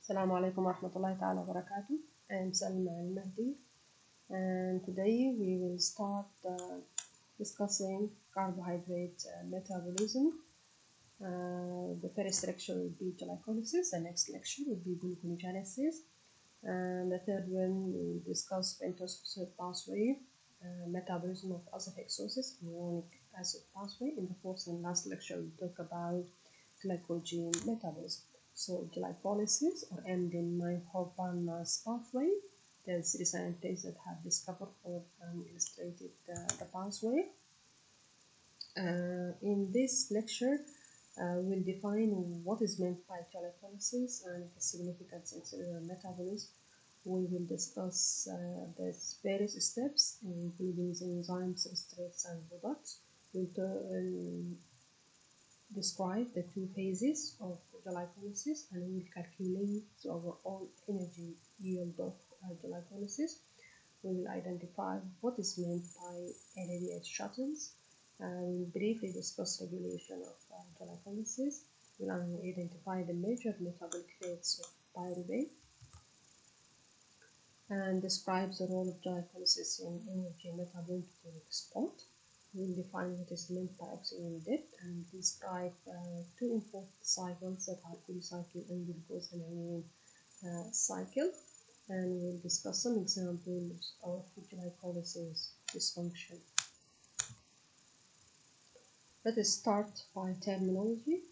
Assalamu alaikum warahmatullahi ta'ala wabarakatuh. I'm Salma Al-Mahdi, and today we will start discussing carbohydrate metabolism. The first lecture will be glycolysis, the next lecture will be gluconeogenesis, and the third one we will discuss pentose pathway, metabolism of acid-hexosis, and ionic acid pathway. In the fourth and last lecture, we'll talk about glycogen metabolism. So glycolysis, or Enden-Meyerhoff-Barnes pathway, there's three scientists that have discovered or illustrated the pathway. In this lecture, we'll define what is meant by glycolysis and its significance in cellular metabolism. We will discuss the various steps, including the enzymes, substrates, and products. We'll describe the two phases of glycolysis, and we will calculate the overall energy yield of glycolysis. We will identify what is meant by NADH shuttles. We'll briefly discuss regulation of glycolysis. We'll identify the major metabolic rates of pyruvate and describe the role of glycolysis in energy metabolic spot. We'll define what is meant by oxygen depth and describe two important cycles that are Krebs cycle and glucose and amine cycle. And we'll discuss some examples of glycolysis dysfunction. Let us start by terminology.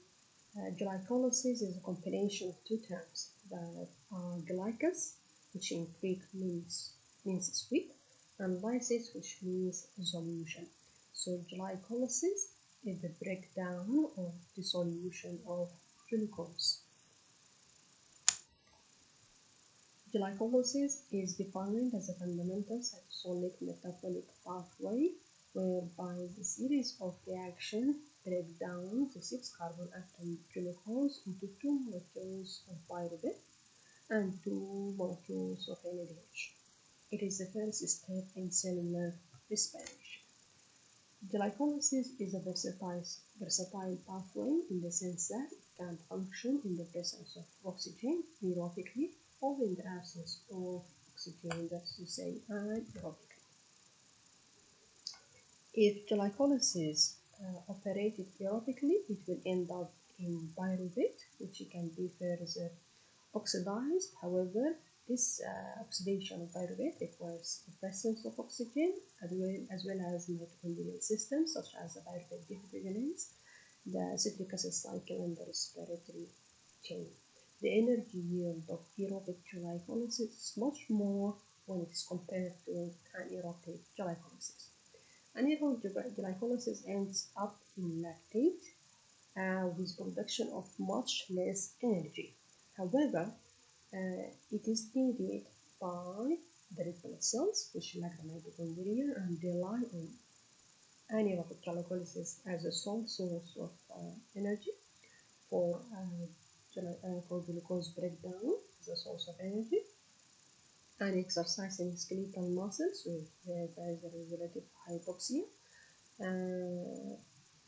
Glycolysis is a combination of two terms that are glycus, which in Greek means sweet, and lysis, which means solution. So glycolysis is the breakdown or dissolution of glucose. Glycolysis is defined as a fundamental cytosolic metabolic pathway whereby the series of reactions break down the 6-carbon atom glucose into 2 molecules of pyruvate and 2 molecules of NADH. It is the first step in cellular respiration. Glycolysis is a versatile pathway in the sense that it can function in the presence of oxygen aerobically or in the absence of oxygen, that's to say anaerobically. If glycolysis operated aerobically, it will end up in pyruvate, which can be further oxidized. However, this oxidation of pyruvate requires the presence of oxygen as well as mitochondrial systems such as the pyruvate dehydrogenase, the citric acid cycle, and the respiratory chain. The energy yield of aerobic glycolysis is much more when it is compared to anaerobic glycolysis. Anaerobic glycolysis ends up in lactate with production of much less energy. However, it is mediated by the red blood cells, which lack the mitochondria and rely on anaerobic glycolysis as a sole source of energy for glucose breakdown as a source of energy, and exercising skeletal muscles where there is a relative hypoxia,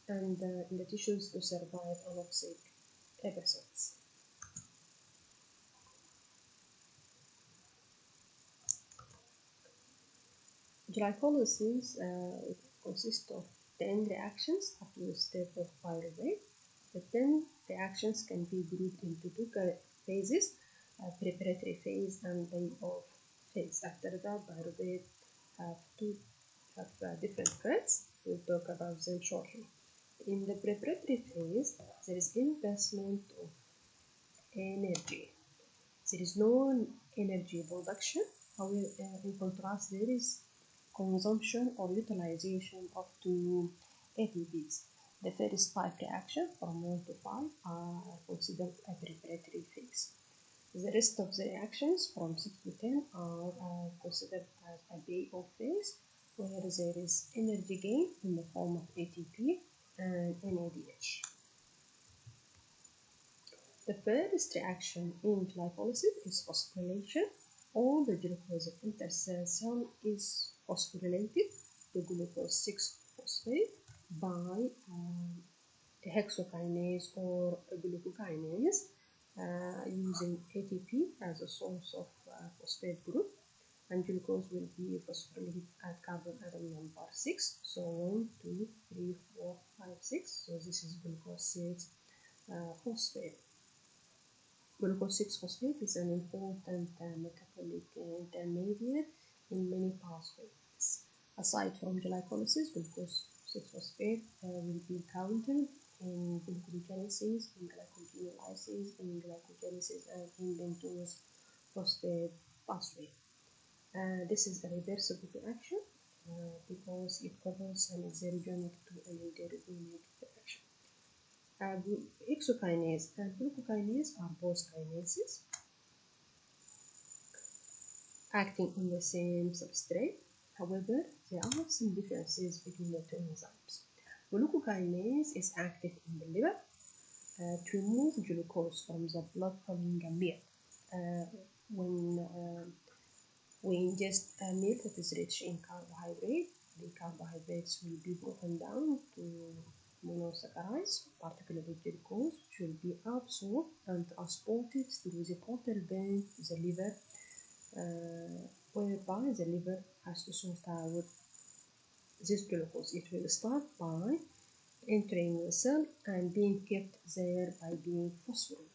and in the tissues to survive anoxic episodes. Glycolysis consists of 10 reactions up to the step of pyruvate. The 10 reactions can be grouped into two phases, preparatory phase and payoff phase. After that, pyruvate have different threads. We'll talk about them shortly. In the preparatory phase, there is investment of energy. There is no energy production. However, in contrast, there is consumption or utilization of 2 ATPs. The first 5 reactions from 1 to 5 are considered a preparatory phase. The rest of the reactions from 6 to 10 are considered as a payoff phase, where there is energy gain in the form of ATP and NADH. The first reaction in glycolysis is phosphorylation. All the glucose enters the cell is phosphorylated to glucose 6-phosphate by a hexokinase or a glucokinase, using ATP as a source of phosphate group, and glucose will be phosphorylated at carbon atom number 6. So 1, 2, 3, 4, 5, 6. So this is glucose 6 phosphate. Glucose 6 phosphate is an important metabolic intermediate in many pathways. Aside from glycolysis, glucose 6 phosphate will be counted in glycolysis, in glycogenolysis, in glycogenesis, and in pentose phosphate pathway. This is a reversible reaction because it covers an exergonic to an enderogonic reaction. Hexokinase and glucokinase are both kinases acting on the same substrate. However, there are some differences between the two enzymes. Glucokinase is active in the liver to remove glucose from the blood-coloring gamete. When we ingest a meal that is rich in carbohydrate, the carbohydrates will be broken down to monosaccharides, particularly glucose, which will be absorbed and transported through the portal vein to the liver, whereby the liver has to sort out this glucose. It will start by entering the cell and being kept there by being phosphorylated.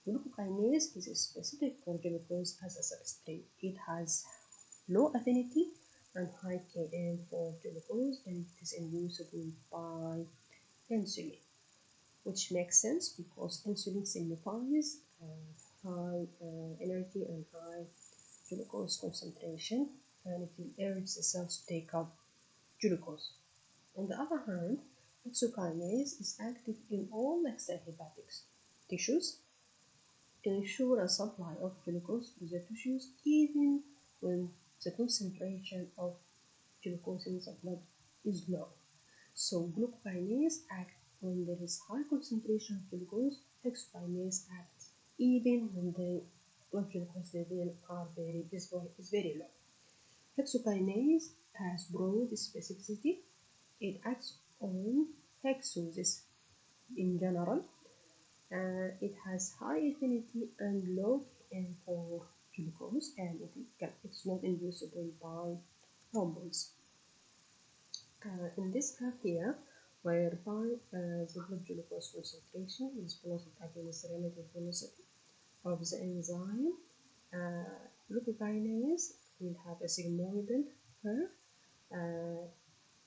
Glucokinase is specific for glucose as a substrate. It has low affinity and high Km for glucose, and it is inducible by insulin, which makes sense because insulin signifies high energy and high glucose concentration, and it will urge the cells to take up glucose. On the other hand, hexokinase is active in all extrahepatic tissues to ensure a supply of glucose to the tissues even when the concentration of glucose in the blood is low. So glucokinase acts when there is high concentration of glucose. Hexokinase acts even when the blood glucose level is very low. Hexokinase has broad specificity. It acts on hexoses in general. It has high affinity and low Km for glucose, and it's not inducible by hormones. In this graph here, whereby the blood glucose concentration is plotted against the relative velocity of the enzyme, glucokinase will have a sigmoidal curve.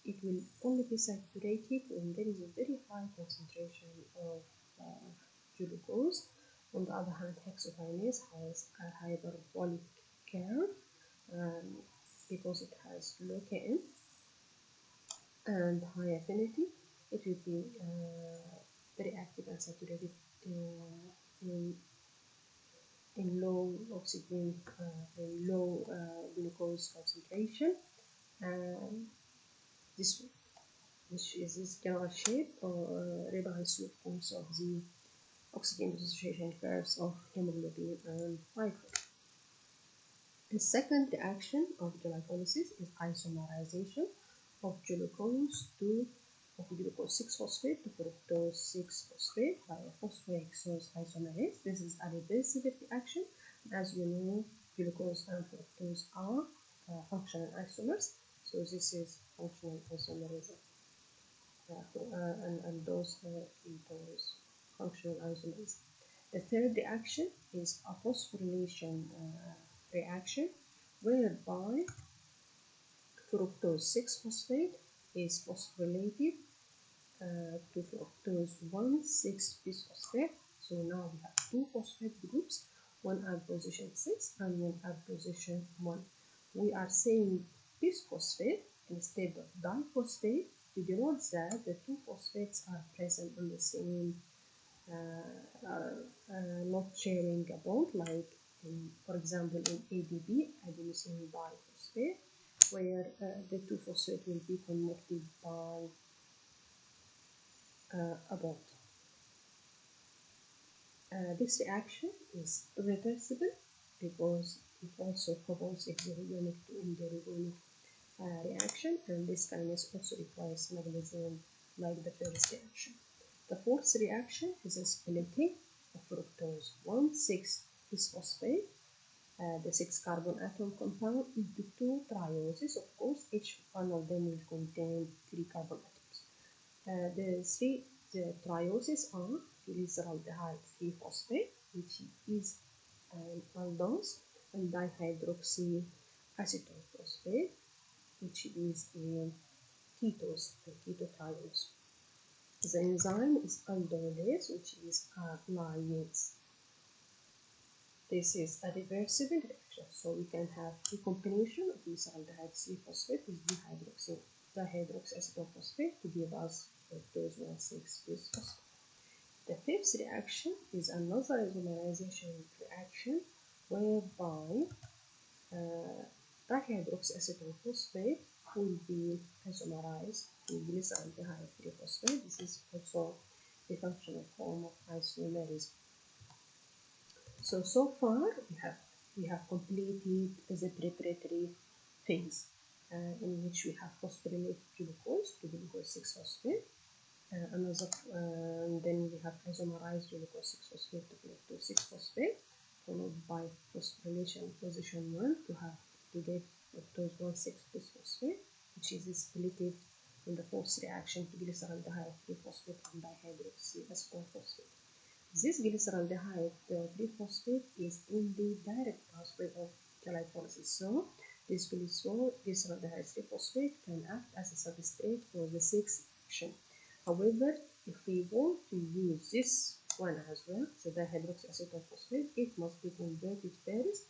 It will only be saturated when there is a very high concentration of glucose. On the other hand, hexokinase has a hyperbolic curve because it has low Km and high affinity. It will be very active and saturated in low oxygen and low glucose concentration. This is this general shape reminds you, of course, of the oxygen dissociation curves of hemoglobin and glycogen. The second reaction of glycolysis is isomerization of glucose 6 phosphate to fructose 6 phosphate by a phosphohexose isomerase. This is a reversible reaction. As you know, glucose and fructose are functional isomers. So this is functional isomerism, and those functional isomers. The third reaction is a phosphorylation reaction, whereby fructose 6 phosphate is phosphorylated to fructose 1,6-bisphosphate. So now we have two phosphate groups, one at position 6 and one at position 1. We are saying bisphosphate instead of diphosphate to denote that the two phosphates are present on the same, not sharing a bond, like for example in ADP, adenosine diphosphate, where the two phosphates will be connected by a bond. This reaction is reversible because it also covers exergonic to enderogonic reaction, and this kinase also requires magnesium like the first reaction. The fourth reaction is a splitting of fructose 1,6-bisphosphate, the 6-carbon atom compound, into 2 trioses. Of course, each one of them will contain 3 carbon atoms. The trioses are glyceraldehyde 3-phosphate, which is an aldose, and dihydroxy acetone phosphate, which is a ketose, the ketotriose. The enzyme is aldolase, which is a lyase. This is a reversible reaction, so we can have a combination of glyceraldehyde 3-phosphate with dihydroxyacetone phosphate to give us fructose 1,6-bisphosphate. The fifth reaction is another isomerization reaction whereby dihydroxyacetone phosphate will be isomerized to glyceraldehyde 3-phosphate. This is also a functional form of isomerism. So far we have completed the preparatory phase in which we have phosphorylated glucose to glucose 6-phosphate. Then we have isomerized glucose 6-phosphate to fructose 6-phosphate, followed by phosphorylation position 1 to get fructose 1,6-bisphosphate, which is splitted in the fourth reaction to glyceraldehyde 3-phosphate and dihydroxyacetone phosphate. This glyceraldehyde 3-phosphate is in the direct pathway of glycolysis. So this glyceraldehyde 3-phosphate can act as a substrate for the 6th reaction. However, if we want to use this one as well, the dihydroxyacetone phosphate, it must be converted first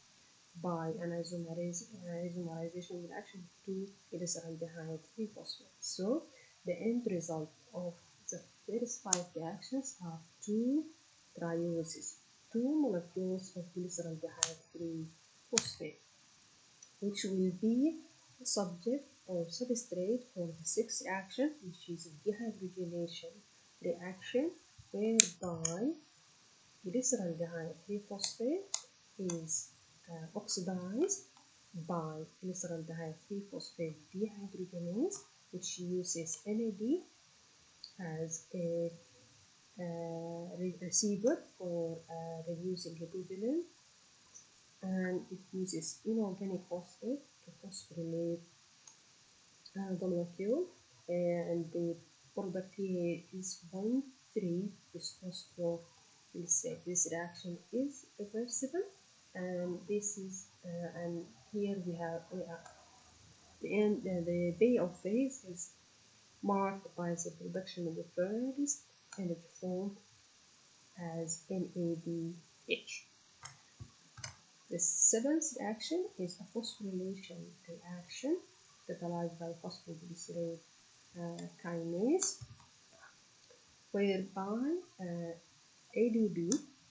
by an isomerization reaction to glyceraldehyde 3-phosphate. So the end result of the first 5 reactions are 2 trioses, 2 molecules of glyceraldehyde 3-phosphate, which will be subject or substrate for the 6th reaction, which is a dehydrogenation reaction, whereby glyceraldehyde 3-phosphate is oxidized by glyceraldehyde 3-phosphate dehydrogenase, which uses NAD as a receiver for reducing hemoglobin, and it uses inorganic phosphate to phosphorylate the molecule, and the product here is 1,3-bisphosphoglycerate. This reaction is reversible, and this is and here we have the bay of phase is marked by the production of the first energy form as NADH. The 7th reaction is a phosphorylation reaction catalyzed by phosphoglycerate kinase, whereby ADP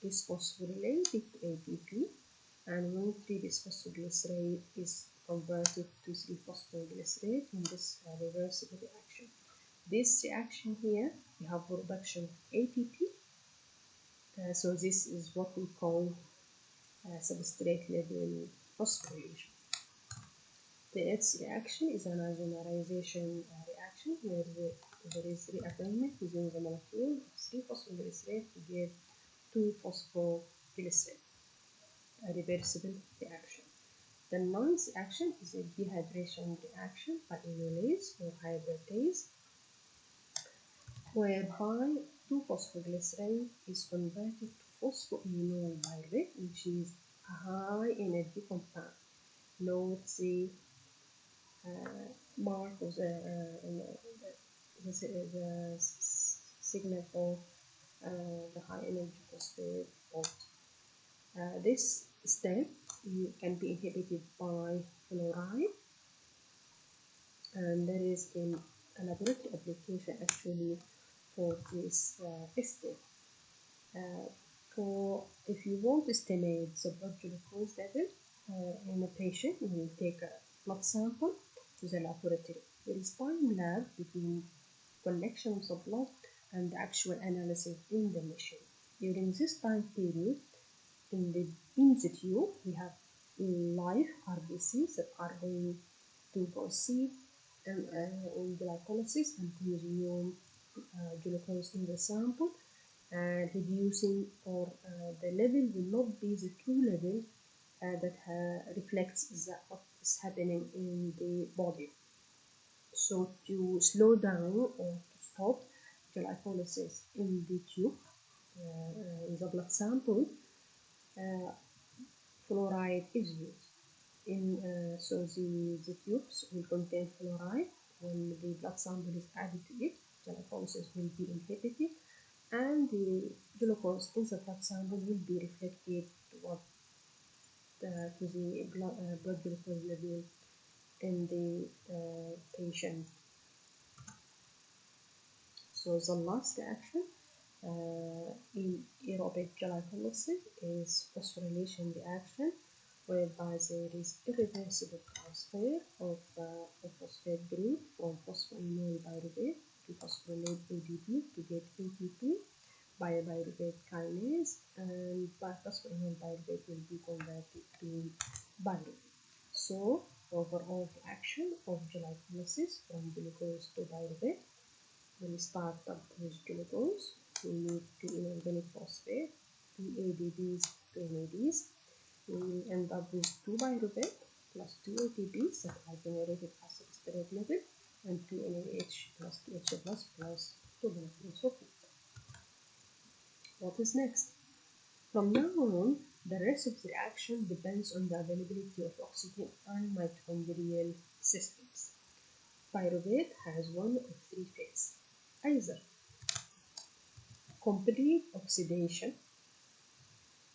is phosphorylated to ATP, and 1,3-bisphosphoglycerate is converted to 3-phosphoglycerate in this reversible reaction. This reaction here, we have production of ATP, so this is what we call substrate level phosphorylation. The 8th reaction is an isomerization reaction where there is rearrangement within the molecule of 3-phosphoglycerate to get 2-phosphoglycerate, a reversible reaction. The 9th reaction is a dehydration reaction by enolase or hydratase, whereby 2-phosphoglycerate is converted to phosphoenol pyruvate, which is a high energy compound. Note the mark of the signal for the high energy phosphate bond. This step can be inhibited by fluoride, and there is a laboratory application actually for this step. If you want to estimate the blood glucose level in a patient, you will take a blood sample to the laboratory. There is time lag between collection of the blood and the actual analysis in the machine. During this time period, in the tube, we have live RBCs that are going to proceed in glycolysis and consume glucose in the sample. and reducing, or the level will not be the true level that reflects what is happening in the body. So to slow down or to stop glycolysis in the tube, in the blood sample, fluoride is used. So the tubes will contain fluoride. When the blood sample is added to it, glycolysis will be inhibited, and the glucose in the blood sample will be reflected to the blood glucose level in the patient. So the last reaction in aerobic glycolysis is phosphorylation reaction, whereby there is irreversible transfer of phosphate group from phosphoenol pyruvate to phosphorylate ADP to get ATP by a pyruvate kinase, and phosphoenol pyruvate will be converted to pyruvate. So overall reaction of glycolysis from glucose to pyruvate will start up with glucose. We need two inorganic phosphate, two ADPs, two NADs. We will end up with two pyruvate plus two ATPs that are generated at substrate level, and two NADH plus two HA plus two molecules of water. What is next? From now on, the rest of the reaction depends on the availability of oxygen and mitochondrial systems. Pyruvate has one of three phases: either complete oxidation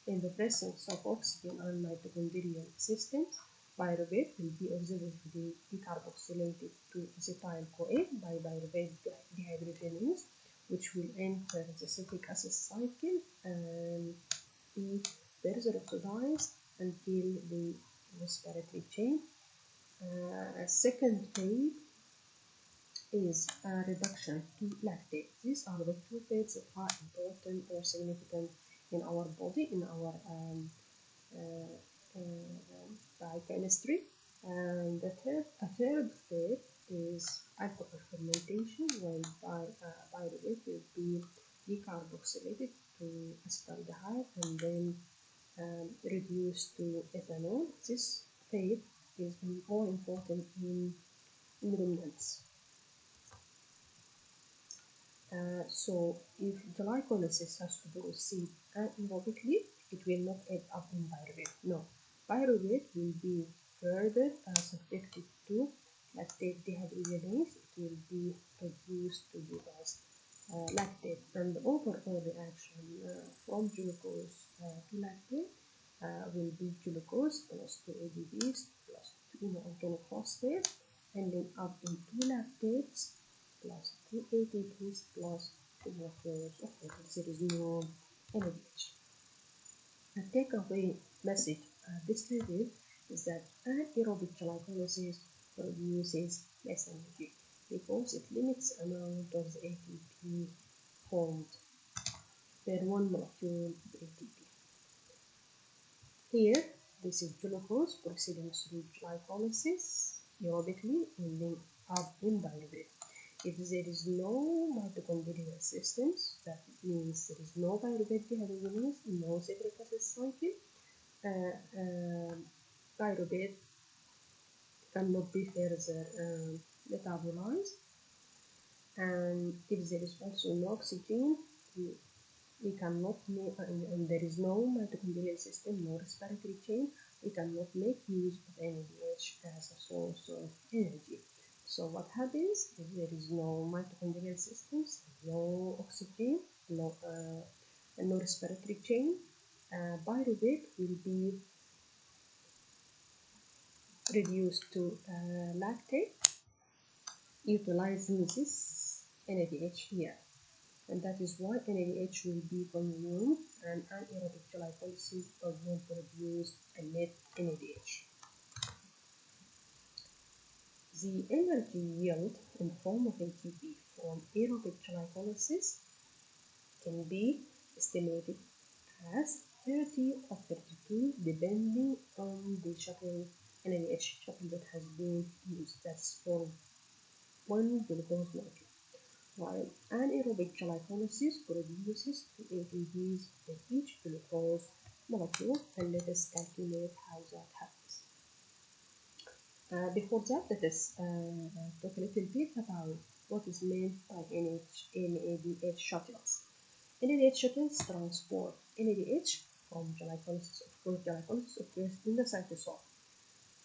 in the presence of oxygen and mitochondrial systems. Pyruvate will be observed to be decarboxylated to acetyl-CoA by pyruvate dehydrogenase, which will enter the citric acid cycle and be further oxidized until the respiratory chain. A second phase is a reduction to lactate. These are the two phases that are important or significant in our body, in our biochemistry. And a third phase is alcohol fermentation, whereby pyruvate will be decarboxylated to acetaldehyde and then reduced to ethanol. This phase is more important in ruminants. So if glycolysis has to proceed anaerobically, it will not end up in pyruvate. No, pyruvate will be further subjected to lactate dehydrogenase. It will be reduced to give us lactate, and the overall reaction from glucose to lactate will be glucose plus 2 ADPs plus 2 inorganic phosphates, ending up in 2 lactates plus 2 ATPs plus 2 molecules of water. There is no NADH. The takeaway message at this level is that anaerobic glycolysis produces less energy because it limits the amount of the ATP formed per one molecule of ATP. Here, this is glucose proceeding through glycolysis aerobically, ending up in pyruvate. If there is no mitochondrial systems, that means there is no pyruvate dehydrogenase, no citric acid cycle, pyruvate cannot be further metabolized. And if there is also no oxygen, we cannot make, and there is no mitochondrial system, no respiratory chain, we cannot make use of NADH as a source of energy. So what happens if there is no mitochondrial systems, no oxygen, no respiratory chain? Pyruvate will be reduced to lactate, utilizing this NADH here. And that is why NADH will be consumed, and anaerobic glycolysis does not produce a net NADH. The energy yield in the form of ATP from aerobic glycolysis can be estimated as 30 or 32 depending on the shuttle NADH shuttle that has been used. That's for one glucose molecule. while anaerobic glycolysis produces 2 ATPs in each glucose molecule, and let us calculate how that happens. Before that, let us talk a little bit about what is meant by NADH shuttles. NADH shuttles transport NADH from glycolysis. Of course, glycolysis occurs in the cytosol,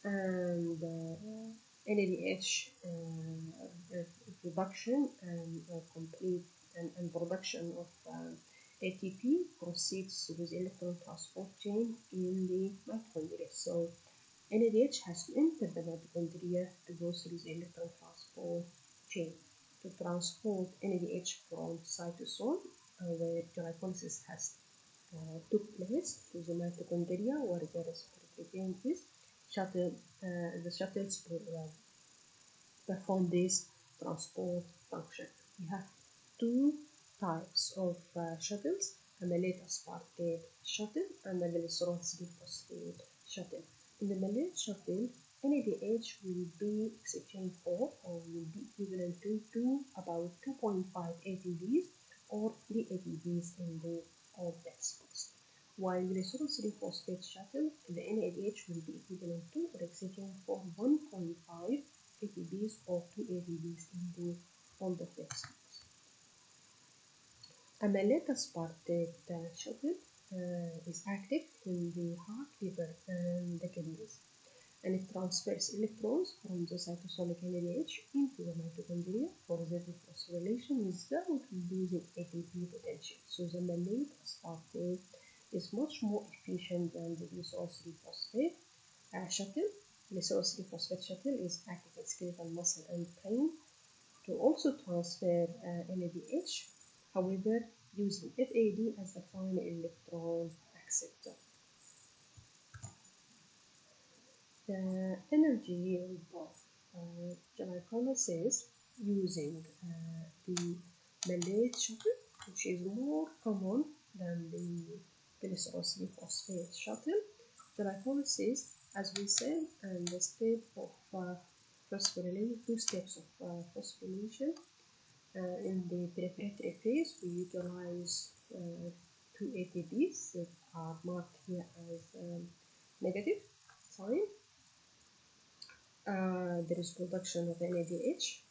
and NADH production and complete and production of ATP proceeds through the electron transport chain in the mitochondria. So NADH has to enter the mitochondria to go through the electron transport chain to transport NADH from cytosol, where glycolysis has took place, to the mitochondria where the respiratory chain is. The shuttles perform this transport function. We have two types of shuttles: a malate aspartate shuttle and a glycerol 3-phosphate shuttle. In the malate shuttle, NADH will be exchanged for, or will be equivalent to about 2.5 ATPs or 3 ATPs in the old textbooks. While glycerol 3-phosphate shuttle, the NADH will be equivalent to or exchanged for 1.5 ATPs or 2 ATPs in the older textbooks. A malate aspartate shuttle is active in the heart, liver, and the kidneys, and it transfers electrons from the cytosolic NADH into the mitochondria for the phosphorylation without losing ATP potential. So the malate aspartate is much more efficient than the glycerol 3-phosphate shuttle. Glycerol 3-phosphate shuttle is active in skeletal muscle and brain to also transfer NADH, however, using FAD as the final electron acceptor. The energy yield of glycolysis using the malate shuttle, which is more common than the glycerol 3-phosphate shuttle. Glycolysis, as we said, and the step of phosphorylation, 2 steps of phosphorylation. In the preparatory phase, we utilize 2 ATPs that are marked here as negative sign. There is production of NADH,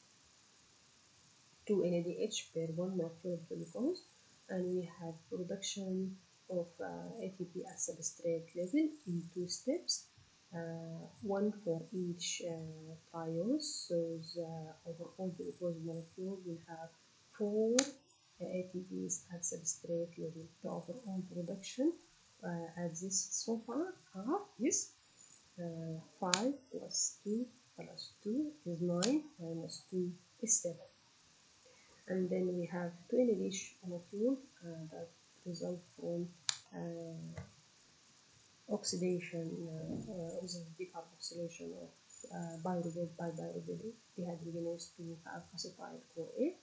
2 NADH per 1 molecule of glucose, and we have production of ATP at substrate level in 2 steps, one for each triose. So the overall glucose molecule will have 4 ATPs at substrate level. The overall production at this so far is 5 plus 2 plus 2 is 9, minus 2 is 7. And then we have 2 NADH molecules that result from oxidation, decarboxylation of pyruvate by pyruvate dehydrogenase to have acetyl-CoA,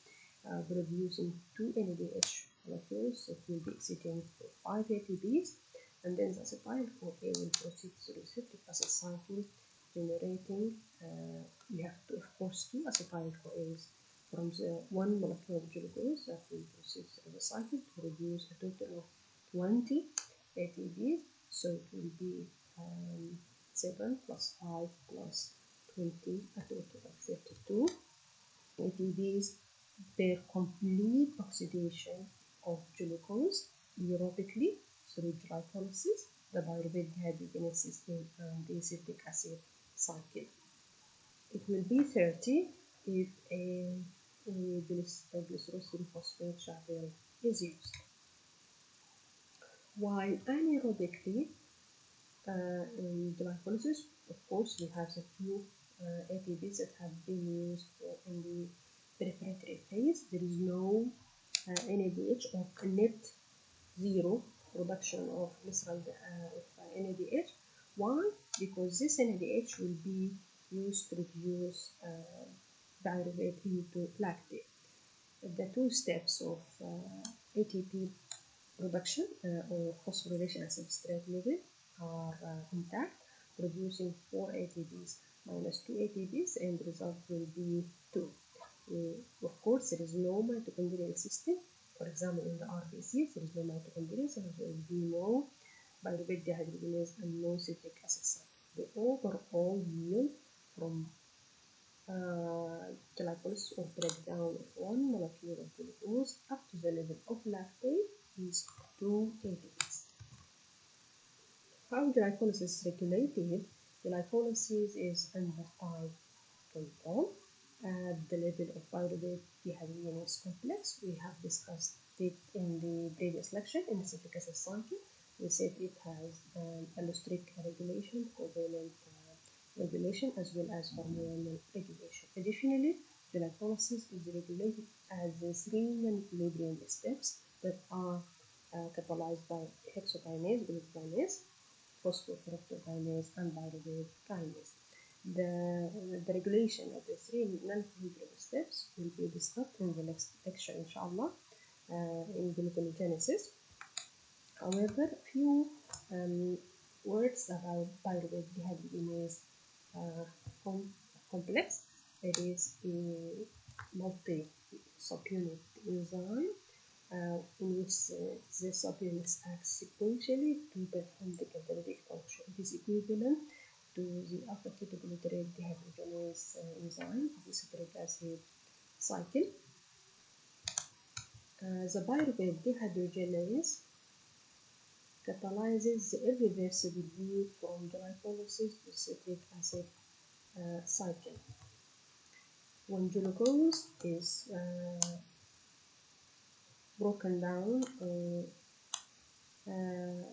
producing 2 NADH molecules that will be exchanged for 5 ATPs, and then the acetyl-CoA will proceed through the receptor acid cycle, generating, we have to, of course, 2 acetyl-CoAs from the 1 molecule of glucose that will proceed through the cycle to produce a total of 20 ATPs. So it will be 7 plus 5 plus 20, a total of 32 ATPs per complete oxidation of glucose aerobically through glycolysis, the pyruvate dehydrogenase system, and the acetic acid cycle. It will be 30 if a glycerol 3-phosphate shuttle is used. While anaerobically, in glycolysis, of course, we have the few ATPs that have been used in the preparatory phase. There is no NADH or net zero production of glycerol NADH. Why? Because this NADH will be used to reduce pyruvate into lactate. The 2 steps of ATP production or phosphorylation at substrate level are intact, producing 4 ATPs minus 2 ATPs, and the result will be 2. Of course, there is no mitochondrial system. For example, in the RBCs, there is no mitochondria, so there will be no pyruvate dehydrogenase and no citric acid cycle. The overall yield from glycolysis or breakdown of one molecule of glucose up to the level of lactate is 2 kPa. How glycolysis is regulated? Glycolysis is under tight control at the level of pyruvate dehydrogenase complex. We have discussed it in the previous lecture in the citric acid cycle. We said it has allostericity regulation, covalent regulation, as well as hormonal regulation. Additionally, glycolysis is regulated as the 3 non-equilibrium steps that are catalyzed by hexokinase, glucokinase, phosphofructokinase, and pyruvate kinase. The regulation of the 3 non-equilibrium steps will be discussed in the next lecture, inshallah, in gluconeogenesis. However, few words about pyruvate dehydrogenase complex. It is a multi-subunit enzyme in which the subunits act sequentially to perform the catalytic function. It is equivalent to the alpha ketoglutarate dehydrogenase enzyme of the citric acid cycle. The pyruvate dehydrogenase catalyzes the irreversible move from glycolysis to citric acid cycle. When glucose is broken down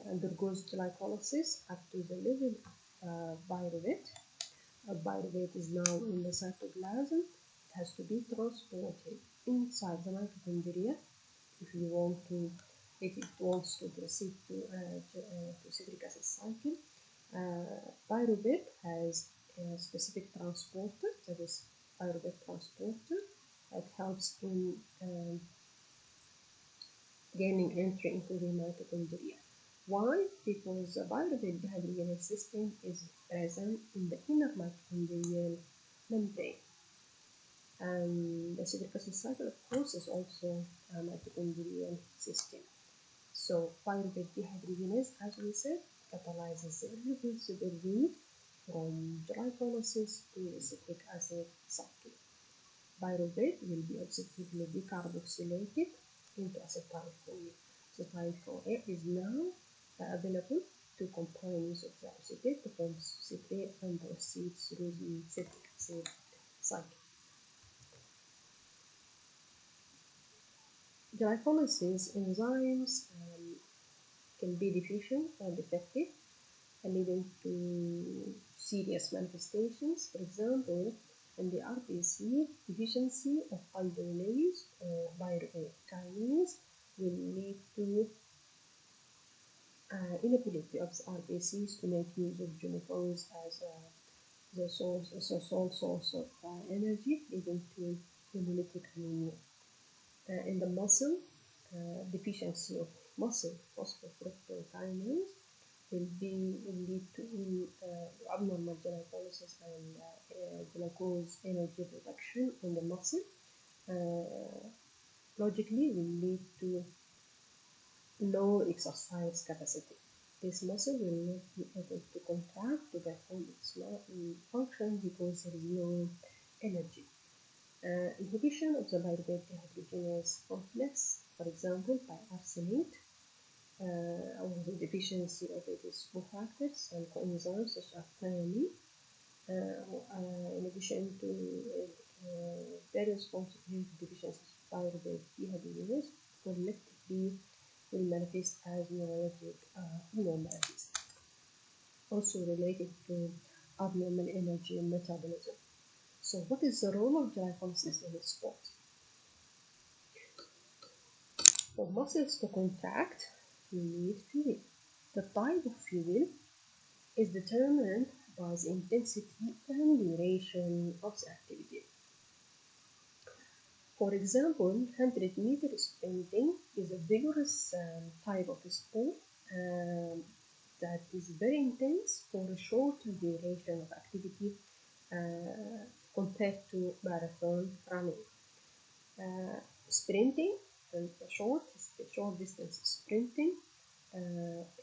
undergoes glycolysis up to the level of pyruvate. Pyruvate is now in the cytoplasm. It has to be transported inside the mitochondria if it wants to proceed to citric acid cycle. Pyruvate has a specific transporter, that is pyruvate transporter, that helps in gaining entry into the mitochondria. Why? Because the pyruvate dehydrogenase system is present in the inner mitochondrial membrane. And the citric acid cycle, of course, is also a mitochondrial system. So pyruvate dehydrogenase, as we said, catalyzes the irreversible route from glycolysis to the citric acid cycle. Pyruvate will be oxidatively decarboxylated into acetyl-CoA. Acetyl-CoA is now available to comprise of the acetate to form citrate and proceed through the citric acid cycle. Glycolysis enzymes can be deficient or defective, leading to serious manifestations. For example, in the RBC, deficiency of aldolase or pyruvate kinase will lead to inability of the RBCs to make use of glucose as the sole source of energy, leading to hemolytic anemia. In the muscle, deficiency of muscle phosphofructokinase will lead to abnormal glycolysis and glucose energy production in the muscle. Logically, will lead to low exercise capacity. This muscle will not be able to contract to perform its function because there is no energy. Inhibition of the pyruvate dehydrogenase complex, for example, by arsenate, or the deficiency of its cofactors and coenzymes such as thiamine, in addition to various forms of deficiencies of pyruvate dehydrogenase, collectively will manifest as neurologic abnormalities, also related to abnormal energy and metabolism. So what is the role of glycolysis in sport? For muscles to contract, you need fuel. The type of fuel is determined by the intensity and duration of the activity. For example, 100-meter sprinting is a vigorous type of sport that is very intense for a short duration of activity compared to marathon running. short distance sprinting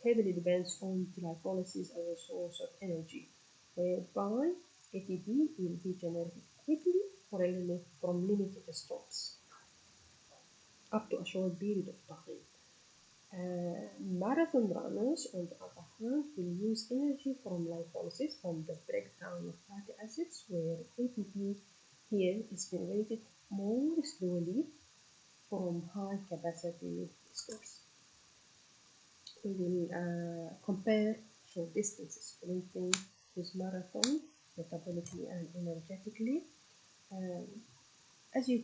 heavily depends on glycolysis as a source of energy, whereby ATP will be generated quickly from limited stores up to a short period of time. Marathon runners, on the other hand, will use energy from glycolysis from the breakdown of fatty acids, where ATP here is generated more slowly from high capacity stores. We will compare short distance sprinting with marathon metabolically and energetically. Um, as you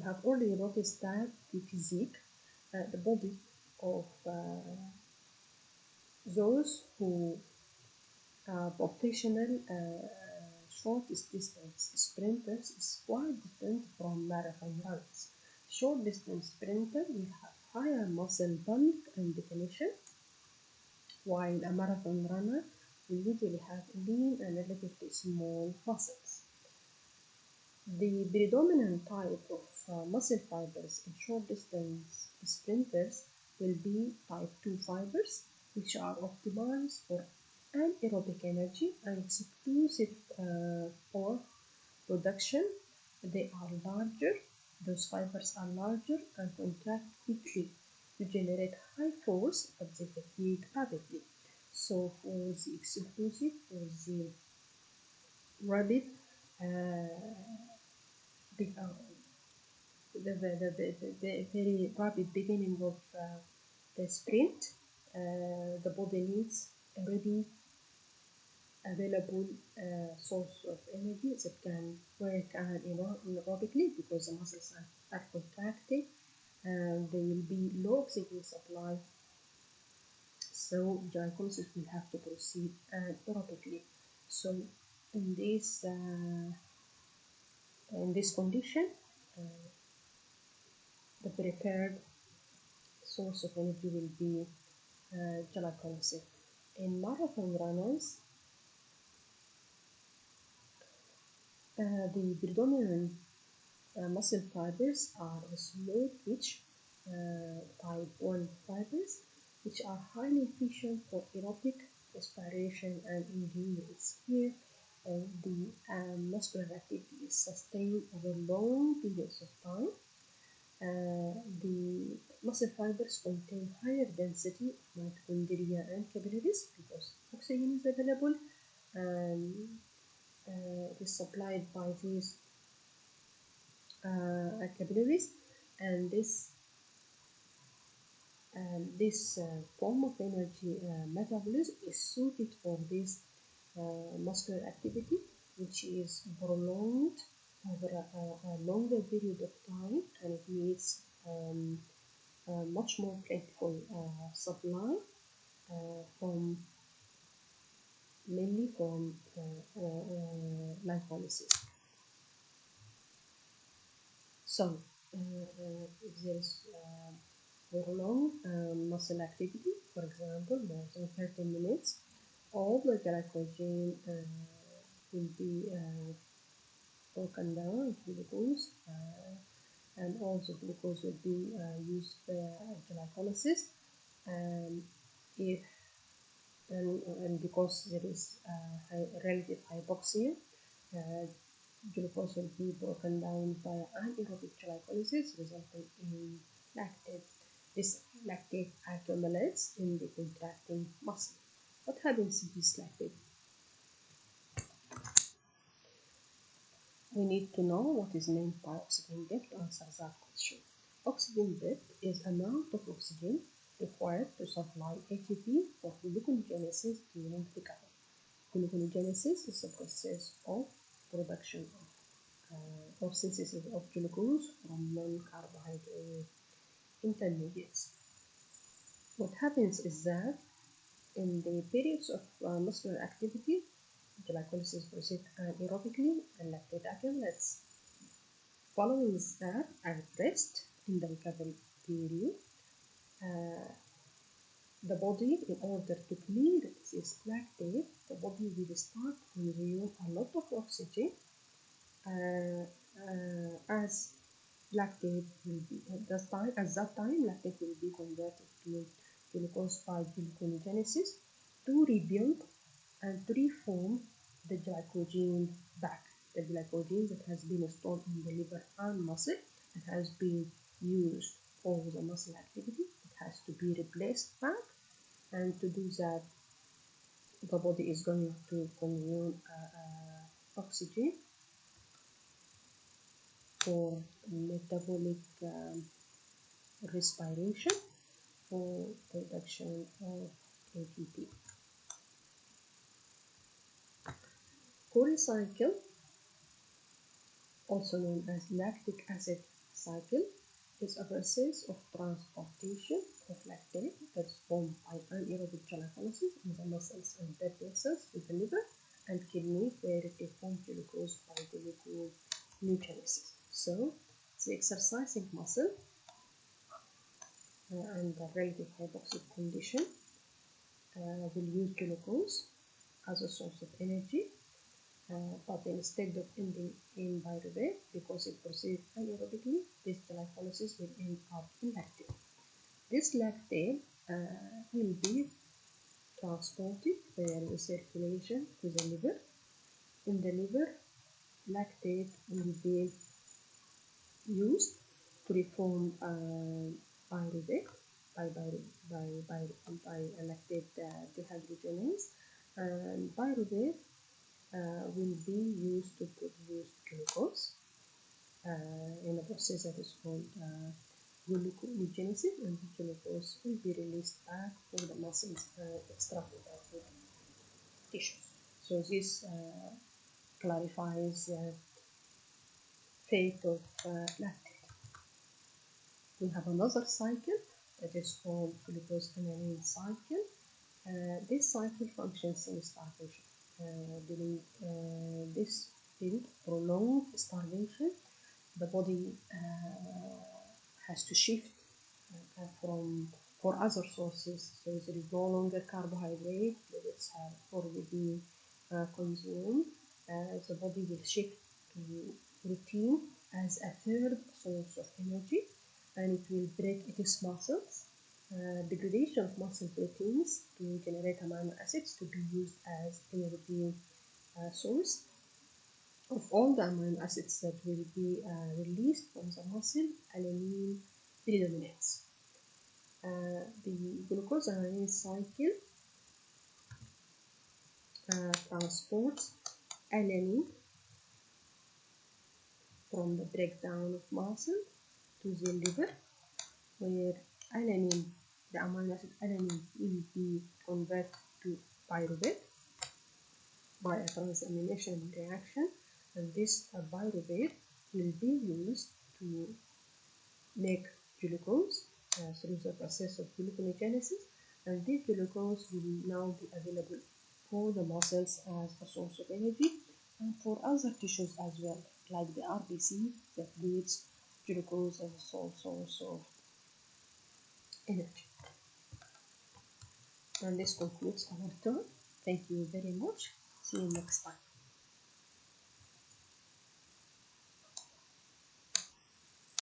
have already noticed that the physique, the body of those who are professional short distance sprinters is quite different from marathon runners. Short distance sprinter will have higher muscle bulk and definition, while a marathon runner will usually have lean and relatively small muscles. The predominant type of muscle fibers in short distance sprinters will be type 2 fibers, which are optimized for anaerobic energy and explosive power production. They are larger, those fibers are larger and contract quickly to generate high force, but they fatigue rapidly. So for the explosive, for the rapid the, the very rapid beginning of the sprint, the body needs a ready available source of energy that can work anaerobically because the muscles are contracting and there will be low oxygen supply, so glycolysis will have to proceed anaerobically. So in this condition, the prepared source of energy will be glycolysis. In marathon runners, the predominant muscle fibers are small twitch type 1 fibers, which are highly efficient for aerobic respiration and endurance. Here, the muscular activity is sustained over long periods of time. The muscle fibers contain higher density of mitochondria and capillaries because oxygen is available and it is supplied by these capillaries, and this form of energy metabolism is suited for this muscular activity, which is prolonged over a longer period of time, and it needs much more plentiful supply from mainly from lipolysis. So if there is prolonged muscle activity, for example, more than 30 minutes, all the glycogen will be broken down into glucose, and also glucose will be used for glycolysis. And if and because there is relative hypoxia, glucose will be broken down by anaerobic glycolysis, resulting in lactate. This lactate accumulates in the contracting muscle. What happens to this lactate? We need to know what is meant by oxygen debt to answer that question. Oxygen debt is amount of oxygen required to supply ATP for gluconeogenesis during recovery. Gluconeogenesis is the process of production of or synthesis of glucose from non-carbohydrate intermediates. What happens is that in the periods of muscular activity, glycolysis proceeds anaerobically and lactate accumulates. Following that, at rest in the recovery period, uh, the body, in order to clear this lactate, the body will start to consume a lot of oxygen as lactate will be at that time lactate will be converted to glucose by gluconeogenesis to rebuild and to reform the glycogen back. The glycogen that has been stored in the liver and muscle and has been used for the muscle activity, it has to be replaced back. And to do that, the body is going to consume oxygen for metabolic respiration for production of ATP. Cori cycle, also known as lactic acid cycle, is a process of transportation of lactate that is formed by anaerobic glycolysis in the muscles and blood vessels in the liver and kidney, where it reforms glucose by gluconeogenesis. So, the exercising muscle and the relative hypoxic condition will use glucose as a source of energy, but instead of ending in pyruvate, because it proceeds anaerobically, this glycolysis will end up in lactate. This lactate will be transported via the circulation to the liver. In the liver, lactate will be used to reform pyruvate by lactate dehydrogenase, and pyruvate will be used to produce glucose in a process that is called gluconeogenesis, and the glucose will be released back for the muscles and extrahepatic tissues. So this clarifies the fate of lactate. We have another cycle that is called glucose-alanine cycle. This cycle functions in starvation. During this period, prolonged starvation, the body has to shift for other sources. So there is no longer carbohydrate that have already been consumed. The body will shift to protein as a third source of energy, and it will break its muscles. Degradation of muscle proteins to generate amino acids to be used as energy source. Of all the amino acids that will be released from the muscle, alanine predominates. The glucose-alanine cycle transports alanine from the breakdown of muscle to the liver, where alanine, the amino acid alanine, will be converted to pyruvate by a transamination reaction, and this pyruvate will be used to make glucose through the process of gluconeogenesis, and this glucose will now be available for the muscles as a source of energy and for other tissues as well, like the RBC that needs glucose as a sole source of energy. And this concludes our talk. Thank you very much. See you next time.